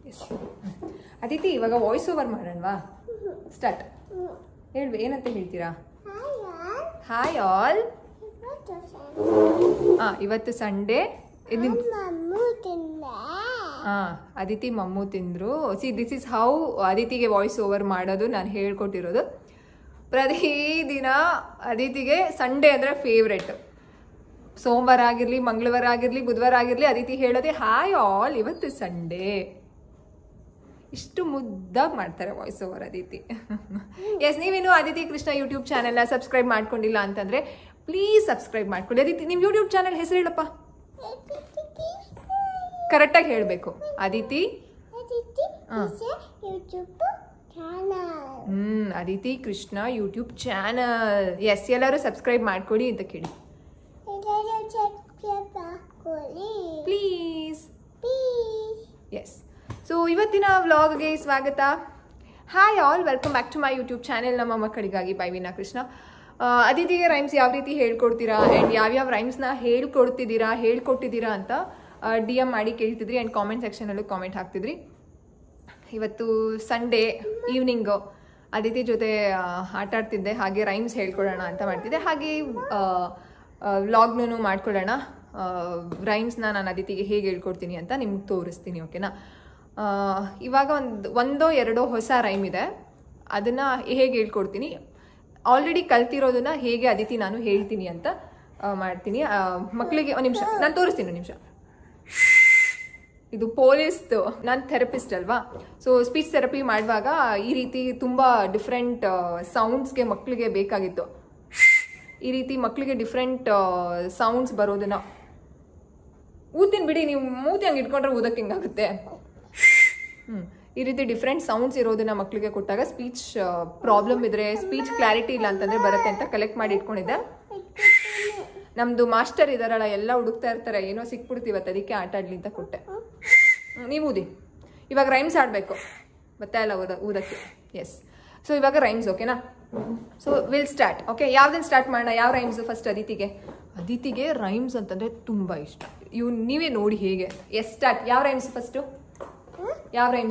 S Aditi ಇವಾಗ voice over ಮಾಡೋಣವಾ start ಹೇಳ್ವಿ ಏನಂತ ಹೇಳ್ತೀರಾ ಹಾಯ್ ಆಲ್ ಇವತ್ತು ಸಂಡೇ ಅದಿತಿ ಮಮ್ಮು ತಿಂದ್ರು ಸಿ ದಿಸ್ ಇಸ್ ಹೌ ಅದಿತಿಗೆ ವಾಯ್ಸ್ ಓವರ್ ಮಾಡೋದು ನಾನು ಹೇಳ್ಕೊಟ್ಟಿರೋದು ಪ್ರತಿದಿನ ಅದಿತಿಗೆ ಸಂಡೇ ಅಂದರೆ ಫೇವ್ರೆಟ್ ಸೋಮವಾರ ಆಗಿರಲಿ ಮಂಗಳವಾರ ಆಗಿರಲಿ ಬುಧವಾರ ಆಗಿರಲಿ ಅದಿತಿ ಹೇಳೋದೆ ಹಾಯ್ ಆಲ್ ಇವತ್ತು ಸಂಡೇ ಇಷ್ಟು ಮುದ್ದಾಗಿ ಮಾಡ್ತಾರೆ ವಾಯ್ಸ್ ಓವರ್ ಅದಿತಿ ಎಸ್ ನೀವೇನು ಅದಿತಿ ಕೃಷ್ಣ ಯೂಟ್ಯೂಬ್ ಚಾನೆಲ್ನ ಸಬ್ಸ್ಕ್ರೈಬ್ ಮಾಡ್ಕೊಂಡಿಲ್ಲ ಅಂತಂದರೆ ಪ್ಲೀಸ್ ಸಬ್ಸ್ಕ್ರೈಬ್ ಮಾಡ್ಕೊಳ್ಳಿ ಅದಿತಿ ನಿಮ್ಮ ಯೂಟ್ಯೂಬ್ ಚಾನೆಲ್ ಹೆಸರು ಹೇಳಪ್ಪ ಕರೆಕ್ಟಾಗಿ ಹೇಳಬೇಕು Aditi Aditi Krishna YouTube channel yes ಎಲ್ಲರೂ ಸಬ್ಸ್ಕ್ರೈಬ್ ಮಾಡ್ಕೊಳ್ಳಿ ಅಂತ ಕೇಳಿ ಪ್ಲೀಸ್ ಎಸ್ ಸೊ ಇವತ್ತಿನ ವ್ಲಾಗ್ಗೆ ಸ್ವಾಗತ hi all welcome back to my YouTube channel ನಮ್ಮ ಮಕ್ಕಳಿಗಾಗಿ ಬೈ ವೀಣಾ ಕೃಷ್ಣ ಅದಿತಿಗೆ ರೈಮ್ಸ್ ಯಾವ ರೀತಿ ಹೇಳ್ಕೊಡ್ತೀರಾ ಆ್ಯಂಡ್ ಯಾವ್ಯಾವ ರೈಮ್ಸ್ನ ಹೇಳ್ಕೊಟ್ಟಿದ್ದೀರಾ ಅಂತ ಡಿ ಎಮ್ ಮಾಡಿ ಕೇಳ್ತಿದ್ರಿ ಆ್ಯಂಡ್ ಕಾಮೆಂಟ್ ಸೆಕ್ಷನಲ್ಲೂ ಕಾಮೆಂಟ್ ಹಾಕ್ತಿದ್ರಿ ಇವತ್ತು ಸಂಡೇ ಈವ್ನಿಂಗು ಅದಿತಿ ಜೊತೆ ಆಟ ಆಡ್ತಿದ್ದೆ ಹಾಗೆ ರೈಮ್ಸ್ ಹೇಳ್ಕೊಡೋಣ ಅಂತ ಮಾಡ್ತಿದ್ದೆ ಹಾಗೆ ವ್ಲಾಗ್ನೂ ಮಾಡ್ಕೊಳ್ಳೋಣ ರೈಮ್ಸ್ನ ನಾನು ಅದಿತಿಗೆ ಹೇಗೆ ಹೇಳ್ಕೊಡ್ತೀನಿ ಅಂತ ನಿಮ್ಗೆ ತೋರಿಸ್ತೀನಿ ಓಕೆನಾ ಇವಾಗ ಒಂದೋ ಎರಡೋ ಹೊಸ ರೈಮ್ ಇದೆ ಅದನ್ನು ಹೇಗೆ ಹೇಳ್ಕೊಡ್ತೀನಿ ಆಲ್ರೆಡಿ ಕಲ್ತಿರೋದನ್ನ ಹೇಗೆ ಅದಿತಿ ನಾನು ಹೇಳ್ತೀನಿ ಅಂತ ಮಾಡ್ತೀನಿ ಮಕ್ಕಳಿಗೆ ಒಂದು ನಿಮಿಷ ನಾನು ತೋರಿಸ್ತೀನಿ ನಿಮಿಷ ಇದು ಪೊಲೀಸ್ದು ನಾನು ಥೆರಪಿಸ್ಟ್ ಅಲ್ವಾ ಸೊ ಸ್ಪೀಚ್ ಥೆರಪಿ ಮಾಡುವಾಗ ಈ ರೀತಿ ತುಂಬ ಡಿಫ್ರೆಂಟ್ ಸೌಂಡ್ಸ್ಗೆ ಮಕ್ಕಳಿಗೆ ಬೇಕಾಗಿತ್ತು ಈ ರೀತಿ ಮಕ್ಕಳಿಗೆ ಡಿಫ್ರೆಂಟ್ ಸೌಂಡ್ಸ್ ಬರೋದನ್ನ ಊದ್ತೀನಿ ಬಿಡಿ ನೀವು ಮೂತಿ ಹಂಗೆ ಇಟ್ಕೊಂಡ್ರೆ ಊದಕ್ಕೆ ಹೆಂಗಾಗುತ್ತೆ ಈ ರೀತಿ ಡಿಫ್ರೆಂಟ್ ಸೌಂಡ್ಸ್ ಇರೋದನ್ನ ಮಕ್ಕಳಿಗೆ ಕೊಟ್ಟಾಗ ಸ್ಪೀಚ್ ಪ್ರಾಬ್ಲಮ್ ಇದ್ರೆ ಸ್ಪೀಚ್ ಕ್ಲಾರಿಟಿ ಇಲ್ಲ ಅಂತಂದ್ರೆ ಬರುತ್ತೆ ಅಂತ ಕಲೆಕ್ಟ್ ಮಾಡಿ ಇಟ್ಕೊಂಡಿದ್ದೆ ನಮ್ದು ಮಾಸ್ಟರ್ ಇದಾರಲ್ಲ ಎಲ್ಲ ಹುಡುಕ್ತಾ ಇರ್ತಾರೆ ಏನೋ ಸಿಕ್ಬಿಡ್ತೀವತ್ತು ಅದಕ್ಕೆ ಆಟ ಆಡ್ಲಿ ಅಂತ ಕೊಟ್ಟೆ ನೀವು ಊದಿ ಇವಾಗ ರೈಮ್ಸ್ ಆಡಬೇಕು ಗೊತ್ತಾ ಇಲ್ಲ ಊದಕ್ಕೆ ಎಸ್ ಸೊ ಇವಾಗ ರೈಮ್ಸ್ ಓಕೆನಾ ಸೊ ವಿಲ್ ಸ್ಟಾರ್ಟ್ ಓಕೆ ಯಾವ್ದನ್ನ ಸ್ಟಾರ್ಟ್ ಮಾಡೋಣ ಯಾವ ರೈಮ್ಸು ಫಸ್ಟ್ ಅದಿತಿಗೆ ರೈಮ್ಸ್ ಅಂತಂದರೆ ತುಂಬ ಇಷ್ಟ ನೀವೇ ನೋಡಿ ಹೇಗೆ ಎಸ್ ಸ್ಟಾರ್ಟ್ ಯಾವ ರೈಮ್ಸ್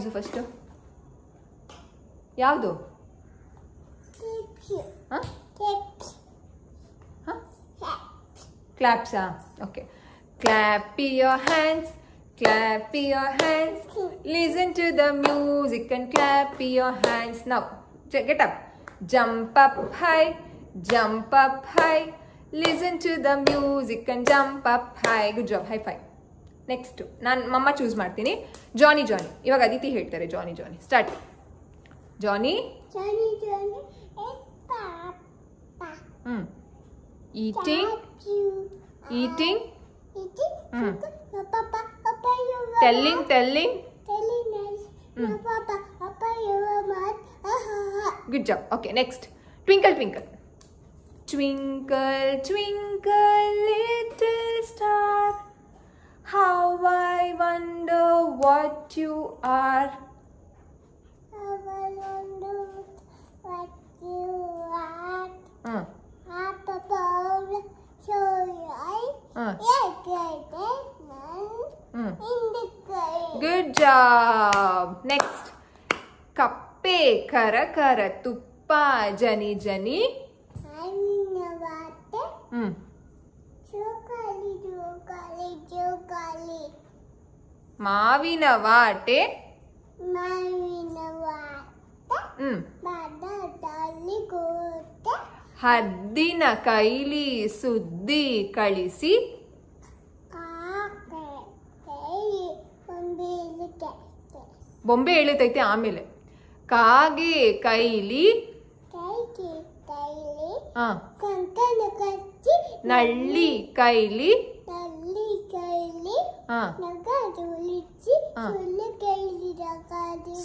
ಫಸ್ಟು ಯಾವುದು ಕ್ಲಾಪ್ಸಾ okay clap your hands listen to the music and clap your hands now get up jump up high listen to the music and jump up high good job high five next ನಾನು ಮಮ್ಮ choose ಮಾಡ್ತೀನಿ ಜಾನಿ ಇವಾಗ ಅದಿತಿ ಹೇಳ್ತಾರೆ ಜಾನಿ start Johnny eating telling good job okay next twinkle little star how I wonder what you are good job next kappe kara tuppa jani ಮಾವಿನ ವಾಟೆ ಹದ್ದಿನ ಕೈಲಿ ಸುದ್ದಿ ಕಳಿಸಿ ಬೊಂಬೆ ಎಳಿತೈತೆ ಆಮೇಲೆ ಕಾಗೆ ಕೈಲಿ ನಳ್ಳಿ ಕೈಲಿ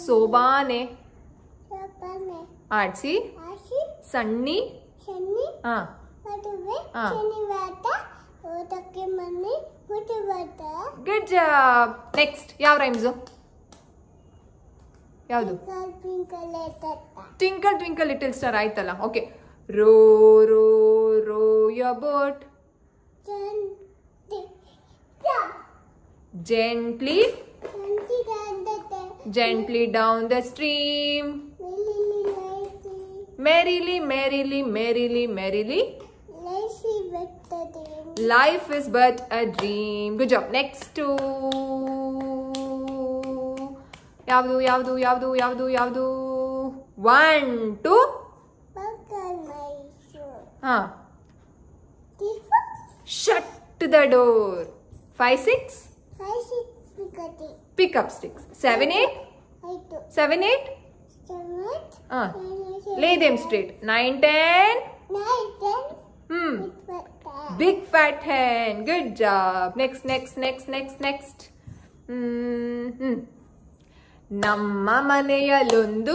ಸೋಬಾನೆ ಆಡ್ಸಿ ಸಣ್ಣಿ ಗುಡ್ ಜಾಬ್ ನೆಕ್ಸ್ಟ್ ಯಾವ ರೈಮ್ಸು ಯಾವುದು ಟ್ವಿಂಕಲ್ ಲಿಟಲ್ ಸ್ಟಾರ್ ಆಯ್ತಲ್ಲ okay row your boat gently Gently down the stream. Merrily, merrily, merrily, merrily. Life is but a dream. Good job. Next to ಯಾವುದು ಯಾವುದು ಯಾವುದು ಯಾವುದು ಯಾವುದು 1 2 ಹಾ shut the door. 5 6 pick up sticks. 7 8 7 8 lay them straight. 9 10 big fat hen. Good job. Next. ನಮ್ಮ ಮನೆಯಲ್ಲೊಂದು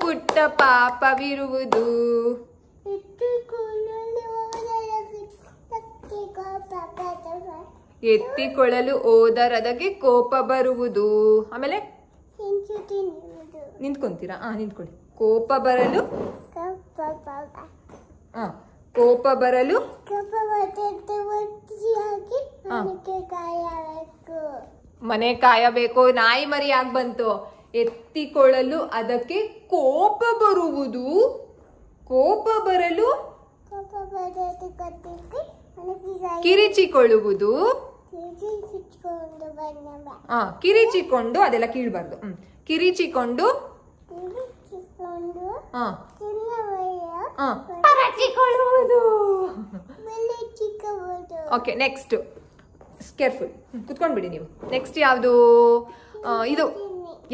ಪುಟ್ಟ ಪಾಪವಿರುವುದು. ಎತ್ತಿಕೊಳ್ಳಲು ಹೋದರದಕ್ಕೆ ಕೋಪ ಬರುವುದು. ಆಮೇಲೆ ನಿಂತ್ಕೊಂತೀರಾ? ನಿಂತ್ಕೊಳ್ಳಿ. ಕೋಪ ಬರಲು ಮನೆ ಕಾಯಬೇಕು. ನಾಯಿ ಮರಿ ಯಾಕೆ ಬಂತು? ಎತ್ತಿಕೊಳ್ಳಲು ಅದಕ್ಕೆ ಕೋಪ ಬರುವುದು. ಕೋಪ ಬರಲು ಕಿರಿಚಿಕೊಳ್ಳುವುದು. ಕಿರಿಚಿಕೊಂಡು ಅದೆಲ್ಲ ಕೀಳ್ಬಾರ್ದು. ಕಿರಿಚಿಕೊಂಡು ಓಕೆ. ನೆಕ್ಸ್ಟ್ ಕೇರ್ಫುಲ್, ಕುತ್ಕೊಂಡ್ಬಿಡಿ ನೀವು. ನೆಕ್ಸ್ಟ್ ಯಾವುದು? ಇದು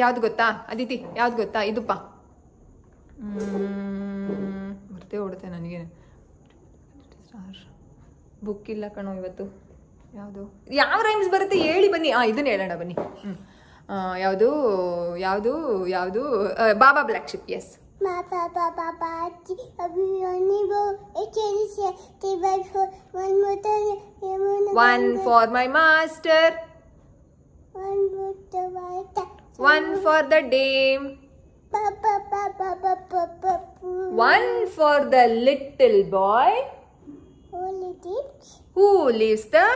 ಯಾವ್ದು ಗೊತ್ತಾ ಅದಿತಿ? ಯಾವ್ದು ಗೊತ್ತಾ? ಇದುಪ್ಪ, ಬರ್ತೇ ಓಡುತ್ತೆ ನನಗೆ. ಬುಕ್ ಇಲ್ಲ ಕಣೋ ಇವತ್ತು. ಯಾವುದು? ಯಾವ ರೈಮ್ಸ್ ಬರುತ್ತೆ ಹೇಳಿ ಬನ್ನಿ. ಇದನ್ನ ಹೇಳೋಣ ಬನ್ನಿ. ಯಾವುದು ಯಾವುದು ಯಾವುದು? Baa black sheep. Yes. One for my master, one for the dame, one for the little boy who lives the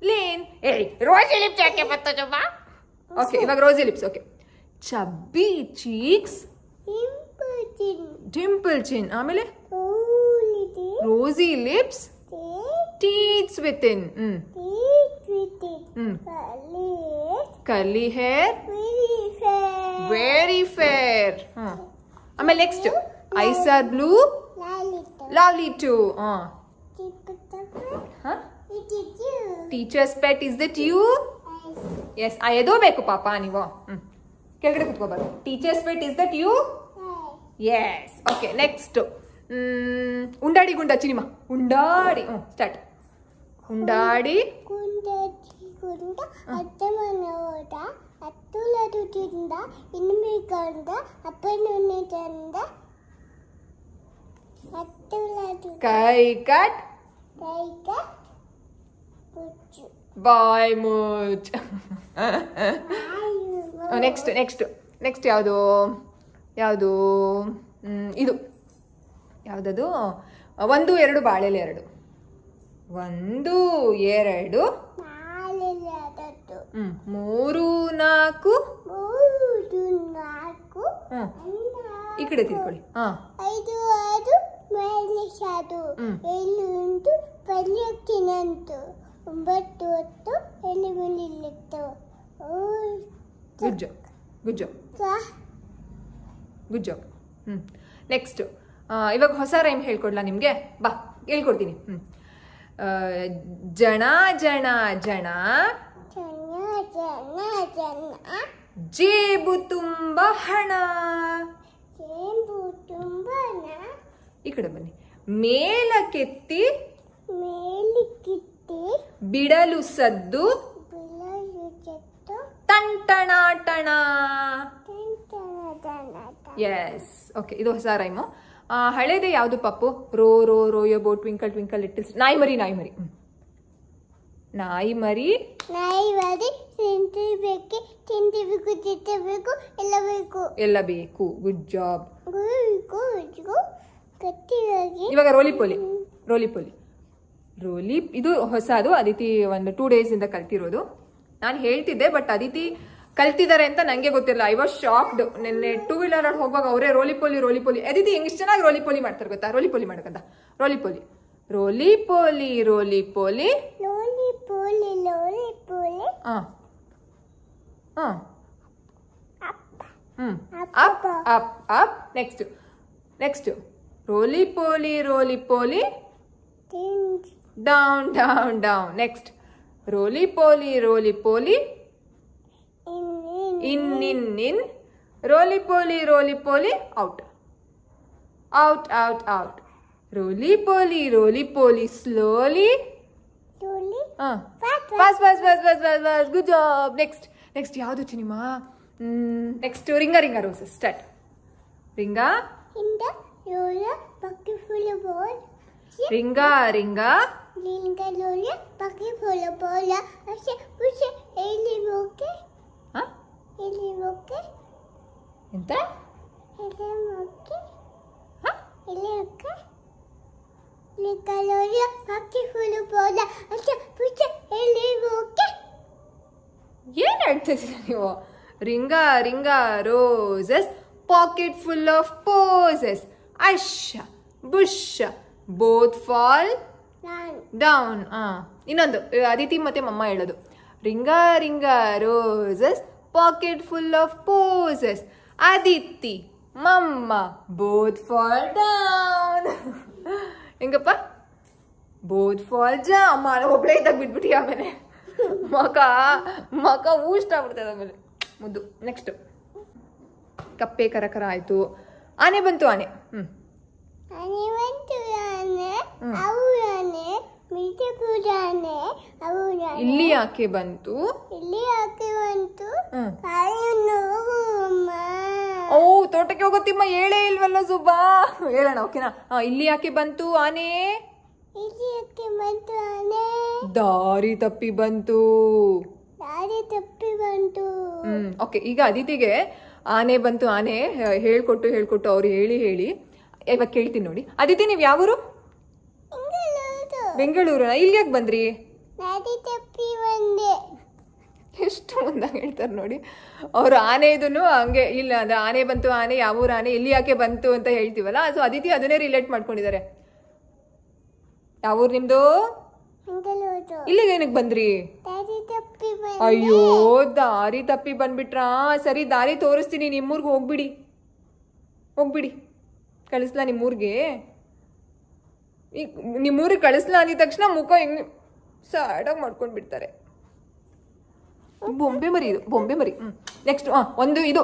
lane. Hey, rosy lips ಯಾಕೆ ಬತ್ತ ಜಮ್ಮ? ಓಕೆ, ಇವಾಗ rosy lips. Okay. Chubby cheeks, dimple chin. ಆಮೇಲೆ rosy lips, teeth within. Curly hair, very fair. ಆಮೇಲೆ next eyes are blue, lovely too. Teacher's pet, is that you? Yes. ಎದೋಬೇಕು ಪಾಪ ನೀವು. ಕೆಳಗಡೆ ಕುತ್ಕೋಬಾರ್ದು. Teacher's pet, is that you? Yes. Okay. Next ಉಂಡಾಡಿ ಗುಂಡ ಚಿನಿಮಾ. ಉಂಡಾಡಿ. ಸ್ಟಾರ್ಟ್. ಉಂಡಾಡಿ ಕೈ ಕಟ್ ಬಾಯ್ ಮುಚ್. ನೆಕ್ಸ್ಟ್ ಯಾವುದು ಯಾವುದು? ಇದು ಯಾವುದದು? 1 2 ಬಾಳೆಲೆ 2. 1 2 3 4 ಈ ಕಡೆ ತಿಳ್ಕೊಳ್ಳಿ. 5 6 ಮೇಲೆ ಶಾದು 7 8 ಪಲ್ಯಕ್ಕಿನಂತು 9 10 ಎಲೆಗುಂಡಿಲಿತ್ತು. Good job. ನೆಕ್ಸ್ಟ್ ಇವಾಗ ಹೊಸ ರೈಮ್ ಹೇಳ್ಕೊಡ್ಲಾ ನಿಮ್ಗೆ? ಬಾ ಹೇಳ್ಕೊಡ್ತೀನಿ. ಜನ ಜನ ಜನ ಜೇಬು ತುಂಬ ಹಣ. ಈ ಕಡೆ ಬನ್ನಿ. ಮೇಲಕ್ಕೆತ್ತಿ ಬಿಡಲು ಸದ್ದು ತಂಟಣಾಟಣ. ಎಸ್. ಓಕೆ, ಇದು ಹೊಸ ರೈಮು. ಹಳೇದೇ ಯಾವುದು Pappu? Row row row your boat twinkle twinkle little. ನಾಯಿ ಮರಿ ಎಲ್ಲ ಬೇಕು. Good job. ಇವಾಗ ರೋಲಿ ಪೋಲಿ. ರೋಲಿ. ಇದು ಹೊಸದು, ಅದಿತಿ ಒಂದು 2 days ಇಂದ ಕಲ್ತಿರೋದು. ನಾನು ಹೇಳ್ತಿದ್ದೆ, ಬಟ್ ಅದಿತಿ ಕಲ್ತಿದ್ದಾರೆ ಅಂತ ನಂಗೆ ಗೊತ್ತಿಲ್ಲ. I was shocked. ನಿನ್ನೆ 2-wheeler ಹೋಗುವಾಗ ಅವರೇ ರೋಲಿ ಪೋಲಿ. ಅದಿತಿ ಹೆಂಗ್ ಇಷ್ಟು ಚೆನ್ನಾಗಿ ರೋಲಿ ಪೋಲಿ ಮಾಡ್ತಾರೆ ಗೊತ್ತಾ? ರೋಲಿ ಪೋಲಿ ಮಾಡಕಂತ. ರೋಲಿ ಪೋಲಿ. ಅಪ್. ನೆಕ್ಸ್ಟ್ ರೋಲಿ ಪೋಲಿ. ಡೌನ್. ನೆಕ್ಸ್ಟ್ ರೋಲಿ ಪೋಲಿ. in roly poly out roly poly slowly fast good job. Next yaudu chinima? Next ringa roses. Start. Ringa lola bucky full of ball. Ringa lola bucky full of ball. Push eli okay. Okay. Enta? Okay. Okay. Nickelodeon, bucky full of ball. Push okay. ಏನು ಹೇಳ್ತಿದ್ದೀರಾ ನೀವು? Ring a roses pocket full of posies. ಅಶ್ಶ ಬುಷ್ both fall down. ಇನ್ನೊಂದು ಅದಿತಿ ಮತ್ತೆ ಮಮ್ಮ ಹೇಳೋದು. Ring a roses pocket full of posies. Aditi ಮಮ್ಮ ಬೋತ್ ಫಾಲ್ ಡೌನ್. ಹೆಂಗಪ್ಪ? ಬೋತ್ ಫಾಲ್ ಅಮ್ಮ ಒಬ್ಳೆ ಇದ್ದಾಗ ಬಿಟ್ಬಿಟ್ಟು ಆಮೇಲೆ ಮಕ ಊಷ್ಟ ಆಗ್ಬಿಡ್ತದೆ ಆಮೇಲೆ ಮುದ್ದು. ನೆಕ್ಸ್ಟ್ ಕಪ್ಪೆ ಕರಕರ ಆಯ್ತು. ಆನೆ ಬಂತು. ಆನೆ ಇಲ್ಲಿ ಯಾಕೆ ಬಂತು? ಓ ತೋಟಕ್ಕೆ ಹೋಗುತ್ತಿಮ್ಮ ಹೇಳೇ ಇಲ್ವಲ್ಲ ಸುಬ್ಬಾ. ಹೇಳೋಣ ಓಕೆನಾ? ಇಲ್ಲಿ ಯಾಕೆ ಬಂತು ಆನೆ? ದಾರಿ ತಪ್ಪಿ ಬಂತು. ಓಕೆ, ಈಗ ಅದಿತಿಗೆ ಆನೆ ಬಂತು ಆನೆ ಹೇಳ್ಕೊಟ್ಟು ಅವ್ರು ಹೇಳಿ ಇವಾಗ ಕೇಳ್ತೀನಿ ನೋಡಿ. ಅದಿತಿ ನೀವ್ ಯಾವೂರು? ಬೆಂಗಳೂರು. ಇಲ್ಲಿ ಯಾಕೆ ಬಂದ್ರಿ? ಎಷ್ಟು ಮುಂದಾಗ ಹೇಳ್ತಾರೆ ನೋಡಿ ಅವ್ರು. ಆನೆ ಇದನ್ನು ಹಂಗೆ ಇಲ್ಲ ಅಂದ್ರೆ ಆನೆ ಬಂತು ಆನೆ ಯಾವೂರು ಆನೆ ಇಲ್ಲಿ ಯಾಕೆ ಬಂತು ಅಂತ ಹೇಳ್ತೀವಲ್ಲ, ಸೊ ಅದಿತಿ ಅದನ್ನೇ ರಿಲೇಟ್ ಮಾಡ್ಕೊಂಡಿದ್ದಾರೆ. ಯಾವೂರು ನಿಮ್ದು? ಇಲ್ಲಿಗೆ ಏನಕ್ಕೆ ಬಂದ್ರಿ? ಅಯ್ಯೋ ದಾರಿ ತಪ್ಪಿ ಬಂದ್ಬಿಟ್ರಾ? ಸರಿ ದಾರಿ ತೋರಿಸ್ತೀನಿ, ನಿಮ್ಮೂರ್ಗೆ ಹೋಗ್ಬಿಡಿ. ಕಳಿಸ್ಲಾ ನಿಮ್ಮೂರ್ಗೆ? ಈಗ ನಿಮ್ಮೂರಿಗೆ ಕಳಿಸ್ಲಾ ಅಂದಿದ ತಕ್ಷಣ ಮುಖ ಹೆಂಗ್ ಸ್ಯಾಡಾಗಿ ಮಾಡ್ಕೊಂಡ್ ಬಿಡ್ತಾರೆ. ಬೊಂಬೆ ಮರಿ. ನೆಕ್ಸ್ಟ್ ಒಂದು ಇದು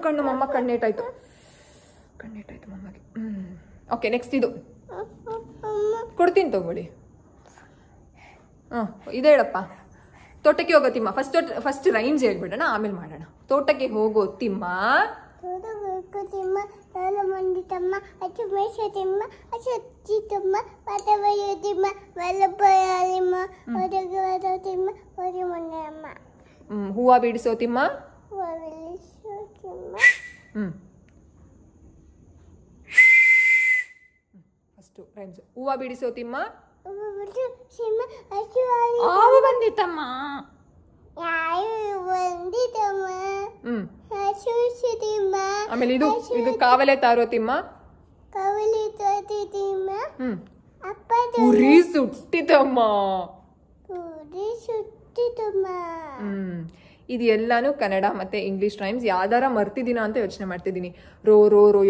ಕಣ್ಣು ಮಮ್ಮ ಕಣ್ಣೇಟಾಯ್ತು ಮಮ್ಮಗೆ. ಓಕೆ, ನೆಕ್ಸ್ಟ್ ಇದು ಕೊಡ್ತೀನಿ ತಗೊಳ್ಳಿ. ಇದು ಹೇಳಪ್ಪ. ತೋಟಕ್ಕೆ ಹೋಗೋ ತಿಮ್ಮ. ಫಸ್ಟ್ ರೈಮ್ಸ್ ಹೇಳ್ಬಿಡೋಣ, ಆಮೇಲೆ ಮಾಡೋಣ. ತೋಟಕ್ಕೆ ಹೋಗೋ ತಿಮ್ಮ ಹೂವ ಬಿಡಿಸೋ ತಿಮ್ಮ. First rhymes. ಹೂವ ಬಿಡಿಸೋ ತಿಮ್ಮ. ಹಾವು ಬಂದಿತ್ತಮ್ಮ. ಆಮೇಲೆ ಇದು ಕಾವಲೆ ತಾರೋ ತಿಮ್ಮ. ಉರಿ ಸುಟ್ಟಿತಮ್ಮ. ಇದು ಎಲ್ಲಾನು ಕನ್ನಡ ಮತ್ತೆ ಇಂಗ್ಲಿಷ್ ರೈಮ್ಸ್. ಯಾವ್ದಾರ ಮರ್ತಿದ್ದೀನ ಅಂತ ಯೋಚನೆ ಮಾಡ್ತಿದ್ದೀನಿ. Row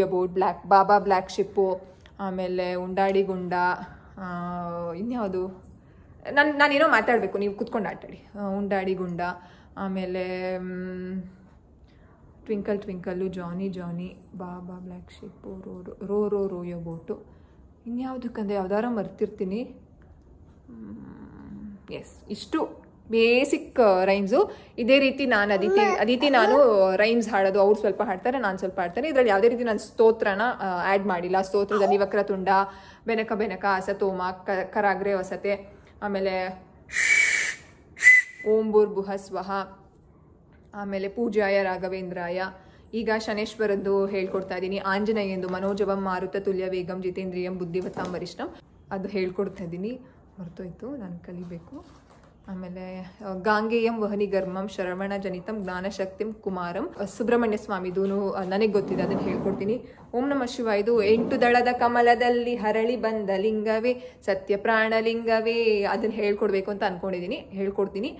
about black baa baa black sheep, ಆಮೇಲೆ ಉಂಡಾಡಿ ಗುಂಡ, ಇನ್ಯಾವುದು ನಾನೇನೋ ಮಾತಾಡಬೇಕು, ನೀವು ಕುತ್ಕೊಂಡು ಆಟಾಡಿ. ಉಂಡಾಡಿ ಗುಂಡ, ಆಮೇಲೆ ಟ್ವಿಂಕಲ್ಲು, ಜಾನಿ, ಬಾಬಾ ಬ್ಲ್ಯಾಕ್ ಶಿಪ್ಪು, ರೋಯೋ ಬೋಟು. ಇನ್ಯಾವುದಕ್ಕಂದ್ರೆ ಯಾವ್ದಾರ ಮರ್ತಿರ್ತೀನಿ. ಎಸ್, ಇಷ್ಟು ಬೇಸಿಕ್ ರೈಮ್ಸು. ಇದೇ ರೀತಿ ನಾನು ಅದಿತಿ ನಾನು ರೈಮ್ಸ್ ಹಾಡೋದು. ಅವ್ರು ಸ್ವಲ್ಪ ಹಾಡ್ತಾರೆ, ನಾನು ಸ್ವಲ್ಪ ಹಾಡ್ತಾರೆ. ಇದರಲ್ಲಿ ಯಾವುದೇ ರೀತಿ ನಾನು ಸ್ತೋತ್ರನ ಆ್ಯಡ್ ಮಾಡಿಲ್ಲ. ಸ್ತೋತ್ರದಲ್ಲಿ ವಕ್ರತುಂಡ, ಬೆನಕ ಅಸತೋಮ ಕರಾಗ್ರೆ ವಸತೆ, ಆಮೇಲೆ ಓಂ ಭೂರ್ಭುಃ ಸ್ವಃ, ಆಮೇಲೆ ಪೂಜಾಯ ರಾಘವೇಂದ್ರಾಯ. ಈಗ ಶನೇಶ್ವರದ್ದು ಹೇಳ್ಕೊಡ್ತಾ ಇದ್ದೀನಿ. ಆಂಜನೇಯಂದು ಮನೋಜವಂ ಮಾರುತ ತುಲ್ಯ ವೇಗಂ ಜಿತೇಂದ್ರಿಯಂ ಬುದ್ಧಿವತಾಂ ವರಿಷ್ಠಂ. ಅದು ಹೇಳ್ಕೊಡ್ತಾ ಇದ್ದೀನಿ, ಮರ್ತೋಯ್ತು, ನಾನು ಕಲಿಬೇಕು. ಆಮೇಲೆ ಗಾಂಗೇಯಂ ವಹನಿಗರ್ಮಂ ಶ್ರವಣ ಜನಿತಂ ಜ್ಞಾನಶಕ್ತಿಂ ಕುಮಾರಂ ಸುಬ್ರಹ್ಮಣ್ಯ ಸ್ವಾಮಿದು ನನಗೆ ಗೊತ್ತಿದೆ, ಅದನ್ನು ಹೇಳ್ಕೊಡ್ತೀನಿ. ಓಂ ನಮಃ ಶಿವಾಯ. ಇದು 8 ದಳದ ಕಮಲದಲ್ಲಿ ಹರಳಿ ಬಂದ ಲಿಂಗವೇ ಸತ್ಯ ಪ್ರಾಣಲಿಂಗವೇ, ಅದನ್ನು ಹೇಳ್ಕೊಡ್ಬೇಕು ಅಂತ ಅಂದ್ಕೊಂಡಿದ್ದೀನಿ, ಹೇಳ್ಕೊಡ್ತೀನಿ.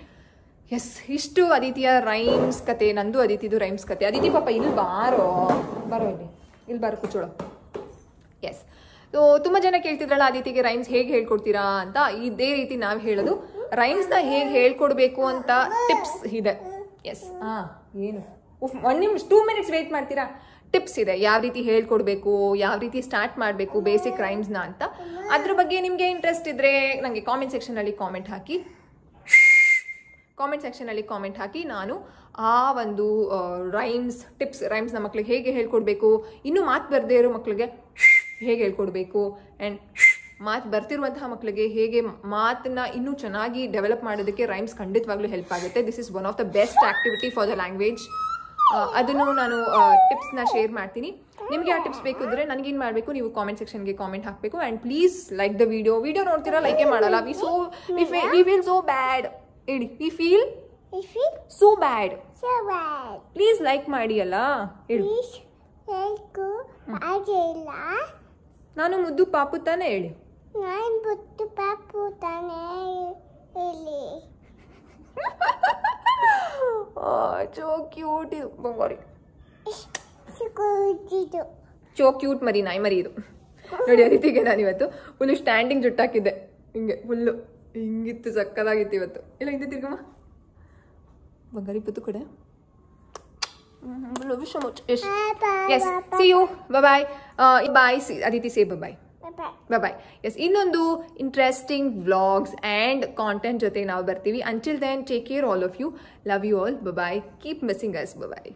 ಎಸ್, ಇಷ್ಟು ಅದಿತಿಯ ರೈಮ್ಸ್ ಕತೆ, ನಂದು ಅದಿತಿದು ರೈಮ್ಸ್ ಕತೆ. ಅದಿತಿ ಪಾಪ ಇಲ್ಲಿ ಬರೋ ಇಲ್ಲಿ ಬಾರೋ ಕೂಚೋಳು. ಎಸ್, ಸೊ ತುಂಬ ಜನ ಕೇಳ್ತಿದ್ರಲ್ಲ ಅದಿತಿಗೆ ರೈಮ್ಸ್ ಹೇಗೆ ಹೇಳ್ಕೊಡ್ತೀರಾ ಅಂತ. ಇದೇ ರೀತಿ ನಾವು ಹೇಳೋದು, ರೈಮ್ಸ್ನ ಹೇಗೆ ಹೇಳ್ಕೊಡ್ಬೇಕು ಅಂತ ಟಿಪ್ಸ್ ಇದೆ. ಎಸ್, ಏನು 1 ನಿಮಿಷ 2 ಮಿನಿಟ್ಸ್ ವೇಟ್ ಮಾಡ್ತೀರಾ? ಟಿಪ್ಸ್ ಇದೆ, ಯಾವ ರೀತಿ ಹೇಳ್ಕೊಡ್ಬೇಕು, ಯಾವ ರೀತಿ ಸ್ಟಾರ್ಟ್ ಮಾಡಬೇಕು ಬೇಸಿಕ್ ರೈಮ್ಸ್ನ ಅಂತ. ಅದ್ರ ಬಗ್ಗೆ ನಿಮಗೆ ಇಂಟ್ರೆಸ್ಟ್ ಇದ್ದರೆ ನನಗೆ ಕಾಮೆಂಟ್ ಸೆಕ್ಷನಲ್ಲಿ ಕಾಮೆಂಟ್ ಹಾಕಿ, ನಾನು ಆ ಒಂದು ರೈಮ್ಸ್ನ ಮಕ್ಳಿಗೆ ಹೇಗೆ ಹೇಳ್ಕೊಡ್ಬೇಕು, ಇನ್ನೂ ಮಾತು ಬರದೇ ಇರೋ ಮಕ್ಳಿಗೆ ಹೇಗೆ ಹೇಳ್ಕೊಡ್ಬೇಕು, ಆ್ಯಂಡ್ ಮಾತು ಬರ್ತಿರುವಂತಹ ಮಕ್ಕಳಿಗೆ ಹೇಗೆ ಮಾತನ್ನ ಇನ್ನೂ ಚೆನ್ನಾಗಿ ಡೆವಲಪ್ ಮಾಡೋದಕ್ಕೆ ರೈಮ್ಸ್ ಖಂಡಿತವಾಗ್ಲೂ ಹೆಲ್ಪ್ ಆಗುತ್ತೆ. This is one of the best activity for the language. ಅದನ್ನು ನಾನು ಟಿಪ್ಸ್ನ ಶೇರ್ ಮಾಡ್ತೀನಿ. ನಿಮಗೆ ಆ ಟಿಪ್ಸ್ ಬೇಕು ಅಂದರೆ ನನಗೇನು ಮಾಡಬೇಕು, ನೀವು ಕಾಮೆಂಟ್ ಸೆಕ್ಷನ್ಗೆ ಕಾಮೆಂಟ್ ಹಾಕಬೇಕು. And please like the video ನೋಡ್ತೀರಾ, ಲೈಕೇ ಮಾಡಲ್ಲ. We feel so bad. ಹೇಳಿ, we feel so bad. Please like ಮಾಡಿ ಅಲ್ಲ, ಹೇಳಿ. ನಾನು ಮುದ್ದು ಪಾಪು ತಾನೆ, ಹೇಳಿ. ನಾನು ಮುದ್ದು ಪಾಪು ತಾನೆ, ಹೇಳಿ. ಚೋ ಕ್ಯೂಟ್ ಇದು ಬಂಗಾರಿ, ಚೋ ಕ್ಯೂಟ್ ಮರಿ, ನಾಯಿ ಮರಿ ಇದು. ನೋಡಿ ಅದಿತಿಗೆ ನಾನು ಇವತ್ತು ಫುಲ್ಲು ಸ್ಟ್ಯಾಂಡಿಂಗ್ ಜುಟ್ಟಾಕಿದ್ದೆ, ಹಿಂಗೆ ಫುಲ್ಲು ಹಿಂಗಿತ್ತು, ಸಕ್ಕದಾಗಿತ್ತು ಇವತ್ತು. ಇಲ್ಲ ಹಿಂದೆ ತಿರ್ಗಮ್ಮ ಬಂಗಾರಿ ಪುತ್ತು ಕಡೆ. Love you so much. Yes. See you. Bye. Bye. Aditi, say bye. Bye. Yes. ಇನ್ನೊಂದು ಇಂಟ್ರೆಸ್ಟಿಂಗ್ ವ್ಲಾಗ್ಸ್ ಆ್ಯಂಡ್ ಕಾಂಟೆಂಟ್ ಜೊತೆ ನಾವು ಬರ್ತೀವಿ. Until then, take care all of you. Love you all. Bye. Keep missing us. Bye.